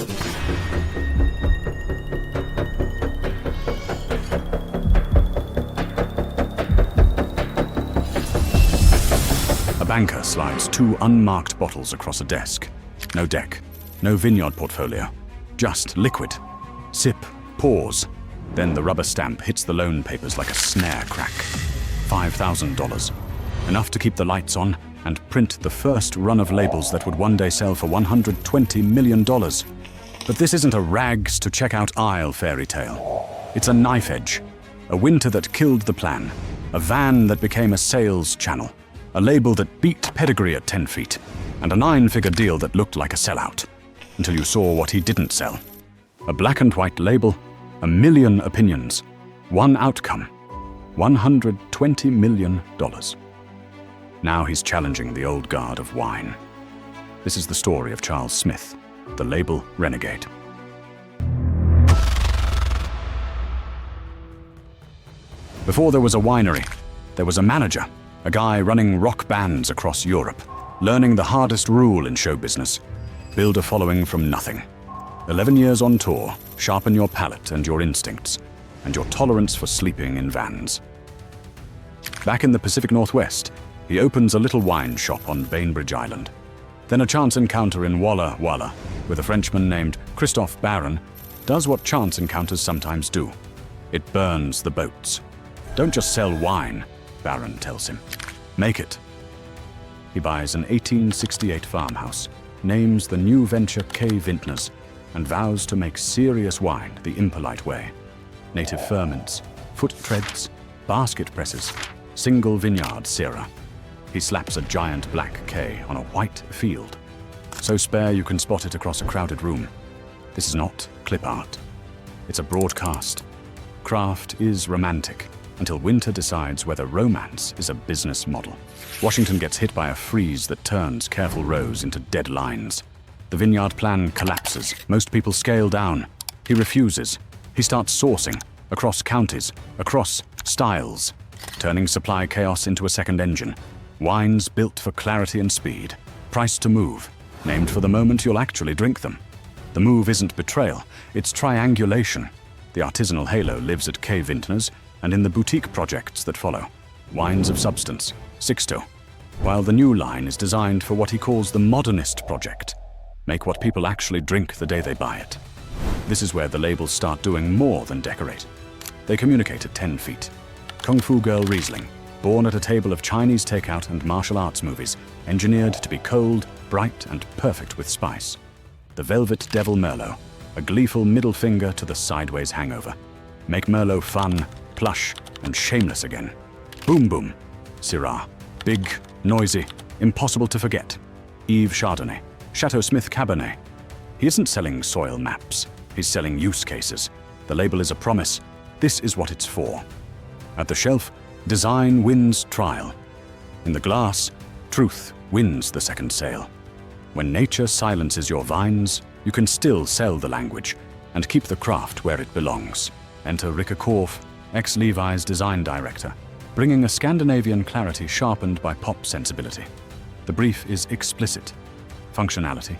A banker slides 2 unmarked bottles across a desk. No deck, no vineyard portfolio, just liquid. Sip, pause. Then the rubber stamp hits the loan papers like a snare crack. $5,000. Enough to keep the lights on and print the first run of labels that would one day sell for $120 million. But this isn't a rags to check out aisle fairy tale. It's a knife edge. A winter that killed the plan. A van that became a sales channel. A label that beat pedigree at 10 feet. And a 9-figure deal that looked like a sellout. Until you saw what he didn't sell. A black and white label, a million opinions, one outcome, $120 million. Now he's challenging the old guard of wine. This is the story of Charles Smith, the label Renegade. Before there was a winery, there was a manager, a guy running rock bands across Europe, learning the hardest rule in show business: build a following from nothing. 11 years on tour, sharpen your palate and your instincts, and your tolerance for sleeping in vans. Back in the Pacific Northwest, he opens a little wine shop on Bainbridge Island. Then a chance encounter in Walla Walla with a Frenchman named Christophe Baron does what chance encounters sometimes do. It burns the boats. Don't just sell wine, Baron tells him. Make it. He buys an 1868 farmhouse, names the new venture K Vintners, and vows to make serious wine the impolite way. Native ferments, foot treads, basket presses, single vineyard Syrah. He slaps a giant black K on a white field, so spare you can spot it across a crowded room. This is not clip art. It's a broadcast. Craft is romantic, until winter decides whether romance is a business model. Washington gets hit by a freeze that turns careful rows into dead lines. The vineyard plan collapses. Most people scale down. He refuses. He starts sourcing, across counties, across styles, turning supply chaos into a second engine. Wines built for clarity and speed, priced to move, named for the moment you'll actually drink them. The move isn't betrayal, it's triangulation. The artisanal halo lives at K Vintners and in the boutique projects that follow. Wines of substance, Sixto, while the new line is designed for what he calls the modernist project. Make what people actually drink the day they buy it. This is where the labels start doing more than decorate. They communicate at 10 feet. Fu Girl Riesling, born at a table of Chinese takeout and martial arts movies, engineered to be cold, bright, and perfect with spice. The Velvet Devil Merlot, a gleeful middle finger to the sideways hangover. Make Merlot fun, plush, and shameless again. Boom Boom, Syrah, big, noisy, impossible to forget. Yves Chardonnay, Chateau Smith Cabernet. He isn't selling soil maps, he's selling use cases. The label is a promise. This is what it's for. At the shelf, design wins trial. In the glass, truth wins the second sale. When nature silences your vines, you can still sell the language and keep the craft where it belongs. Enter Rika Korf, ex-Levi's design director, bringing a Scandinavian clarity sharpened by pop sensibility. The brief is explicit. Functionality,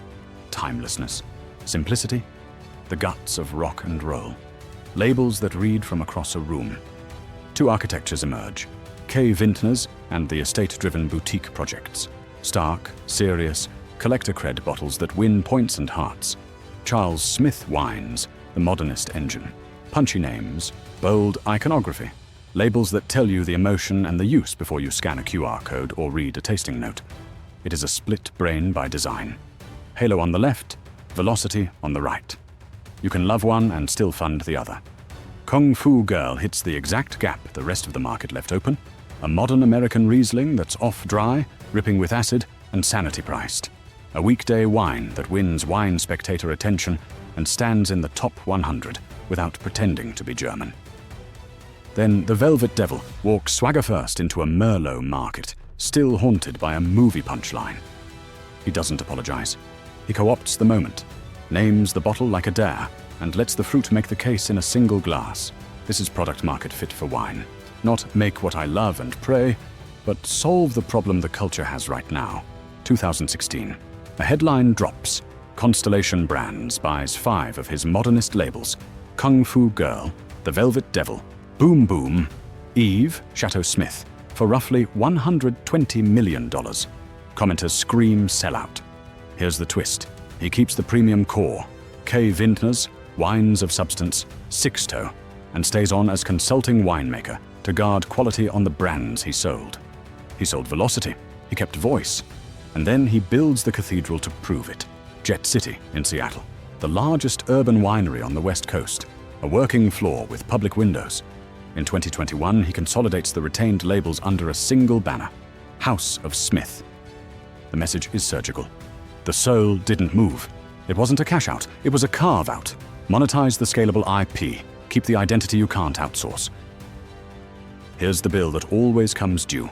timelessness, simplicity, the guts of rock and roll. Labels that read from across a room. Two architectures emerge, K Vintners and the estate-driven boutique projects. Stark, serious, collector cred bottles that win points and hearts. Charles Smith wines, the modernist engine. Punchy names, bold iconography. Labels that tell you the emotion and the use before you scan a QR code or read a tasting note. It is a split brain by design. Halo on the left, velocity on the right. You can love one and still fund the other. Fu Girl hits the exact gap the rest of the market left open. A modern American Riesling that's off-dry, ripping with acid, and sanity-priced. A weekday wine that wins wine spectator attention and stands in the top 100 without pretending to be German. Then the Velvet Devil walks swagger first into a Merlot market, still haunted by a movie punchline. He doesn't apologize. He co-opts the moment, names the bottle like a dare, and lets the fruit make the case in a single glass. This is product market fit for wine. Not make what I love and pray, but solve the problem the culture has right now. 2016. A headline drops. Constellation Brands buys 5 of his modernist labels: Kung Fu Girl, The Velvet Devil, Boom Boom, Eve, Chateau Smith, for roughly $120 million. Commenters scream sellout. Here's the twist. He keeps the premium core, K Vintners, wines of substance, Sixto, and stays on as consulting winemaker to guard quality on the brands he sold. He sold velocity, he kept voice, and then he builds the cathedral to prove it. Jet City in Seattle, the largest urban winery on the West Coast, a working floor with public windows. In 2021, he consolidates the retained labels under a single banner, House of Smith. The message is surgical. The soul didn't move. It wasn't a cash-out, it was a carve-out. Monetize the scalable IP, keep the identity you can't outsource. Here's the bill that always comes due.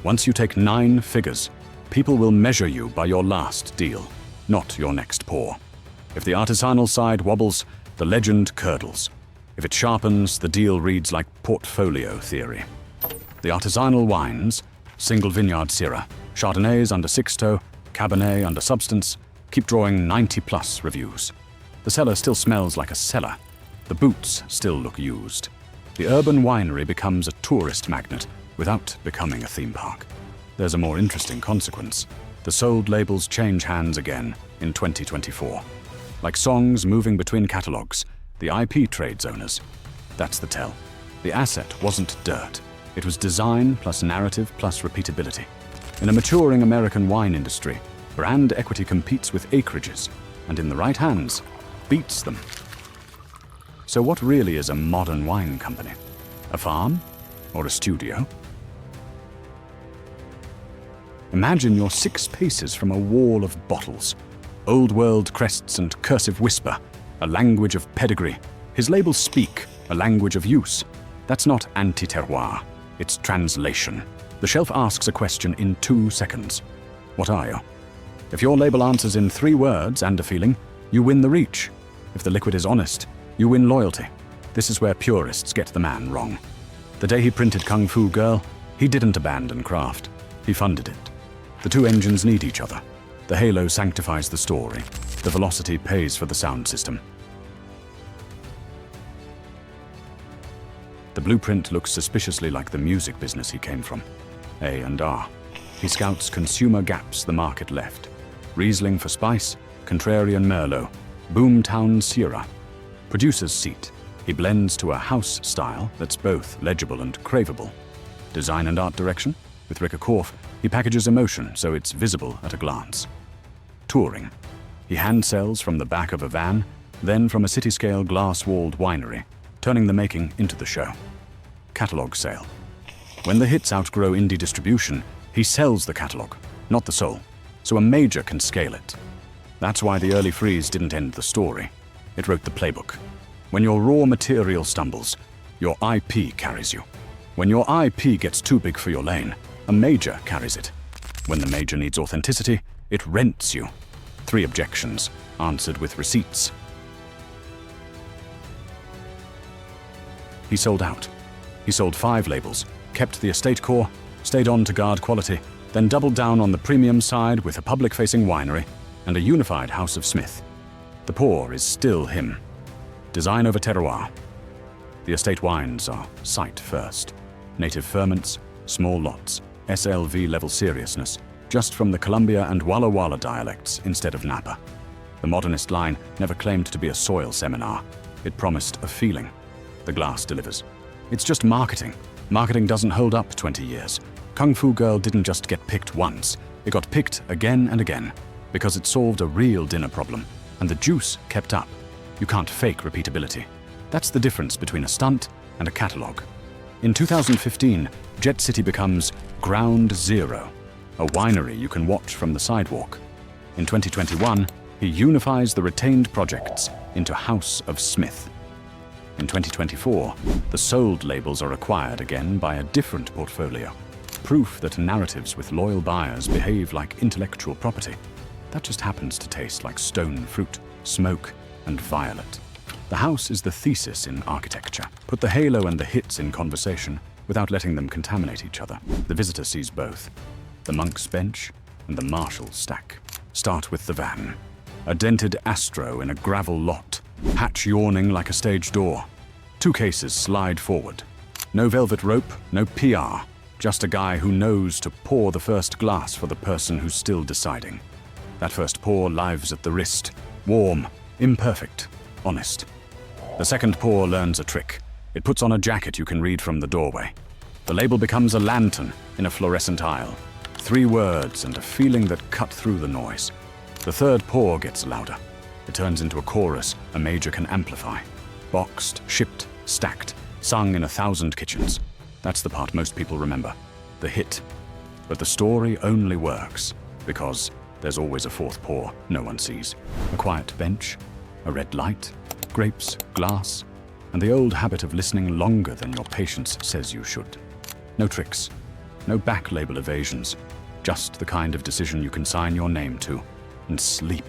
Once you take 9 figures, people will measure you by your last deal, not your next pour. If the artisanal side wobbles, the legend curdles. If it sharpens, the deal reads like portfolio theory. The artisanal wines, single vineyard Syrah, Chardonnays under Sixto, Cabernet under Substance, keep drawing 90+ reviews. The cellar still smells like a cellar. The boots still look used. The urban winery becomes a tourist magnet without becoming a theme park. There's a more interesting consequence. The sold labels change hands again in 2024. Like songs moving between catalogs, the IP trades owners. That's the tell. The asset wasn't dirt. It was design plus narrative plus repeatability. In a maturing American wine industry, brand equity competes with acreages, and in the right hands, beats them. So what really is a modern wine company? A farm? Or a studio? Imagine you're 6 paces from a wall of bottles. Old world crests and cursive whisper, a language of pedigree. His labels speak, a language of use. That's not anti-terroir, it's translation. The shelf asks a question in 2 seconds. What are you? If your label answers in 3 words and a feeling, you win the reach. If the liquid is honest, you win loyalty. This is where purists get the man wrong. The day he printed Kung Fu Girl, he didn't abandon craft. He funded it. The 2 engines need each other. The halo sanctifies the story. The velocity pays for the sound system. The blueprint looks suspiciously like the music business he came from. A&R. He scouts consumer gaps the market left. Riesling for spice, Contrarian Merlot, Boomtown Syrah. Producer's seat. He blends to a house style that's both legible and craveable. Design and art direction. With Ricker Korf, he packages emotion so it's visible at a glance. Touring. He hand sells from the back of a van, then from a city-scale glass-walled winery, turning the making into the show. Catalog sale. When the hits outgrow indie distribution, he sells the catalog, not the soul, so a major can scale it. That's why the early freeze didn't end the story. It wrote the playbook. When your raw material stumbles, your IP carries you. When your IP gets too big for your lane, a major carries it. When the major needs authenticity, it rents you. 3 objections, answered with receipts. He sold out. He sold 5 labels, kept the estate core, stayed on to guard quality, then doubled down on the premium side with a public-facing winery and a unified House of Smith. The pour is still him. Design over terroir. The estate wines are site first. Native ferments, small lots, SLV level seriousness, just from the Columbia and Walla Walla dialects instead of Napa. The modernist line never claimed to be a soil seminar. It promised a feeling. The glass delivers. It's just marketing. Marketing doesn't hold up 20 years. Kung Fu Girl didn't just get picked once. It got picked again and again because it solved a real dinner problem, and the juice kept up. You can't fake repeatability. That's the difference between a stunt and a catalog. In 2015, Jet City becomes Ground Zero, a winery you can watch from the sidewalk. In 2021, he unifies the retained projects into House of Smith. In 2024, the sold labels are acquired again by a different portfolio. Proof that narratives with loyal buyers behave like intellectual property. That just happens to taste like stone fruit, smoke, and violet. The house is the thesis in architecture. Put the halo and the hits in conversation without letting them contaminate each other. The visitor sees both. The monk's bench and the Marshall stack. Start with the van. A dented Astro in a gravel lot, hatch yawning like a stage door. 2 cases slide forward. No velvet rope, no PR, just a guy who knows to pour the first glass for the person who's still deciding. That first pour lives at the wrist, warm, imperfect, honest. The second pour learns a trick. It puts on a jacket you can read from the doorway. The label becomes a lantern in a fluorescent aisle. 3 words and a feeling that cut through the noise. The third pour gets louder. It turns into a chorus a major can amplify. Boxed, shipped, stacked, sung in 1,000 kitchens. That's the part most people remember. The hit. But the story only works because there's always a fourth pour no one sees. A quiet bench, a red light, grapes, glass, and the old habit of listening longer than your patience says you should. No tricks, no back label evasions, just the kind of decision you can sign your name to and sleep.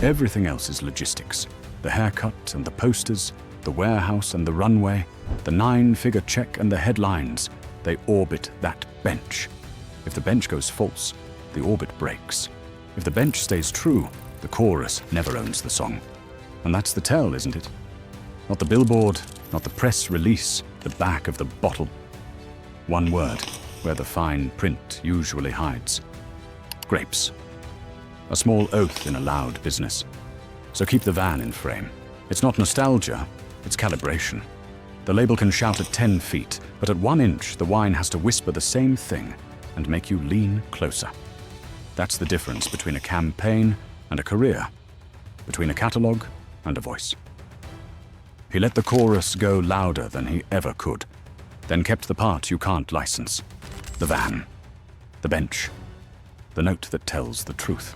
Everything else is logistics. The haircut and the posters, the warehouse and the runway, the 9-figure check and the headlines, they orbit that bench. If the bench goes false, the orbit breaks. If the bench stays true, the chorus never owns the song. And that's the tell, isn't it? Not the billboard, not the press release, the back of the bottle. One word, where the fine print usually hides. Grapes. A small oath in a loud business. So keep the van in frame. It's not nostalgia, it's calibration. The label can shout at 10 feet, but at 1 inch, the wine has to whisper the same thing and make you lean closer. That's the difference between a campaign and a career, between a catalogue and a voice. He let the chorus go louder than he ever could, then kept the part you can't license. The van, the bench, the note that tells the truth.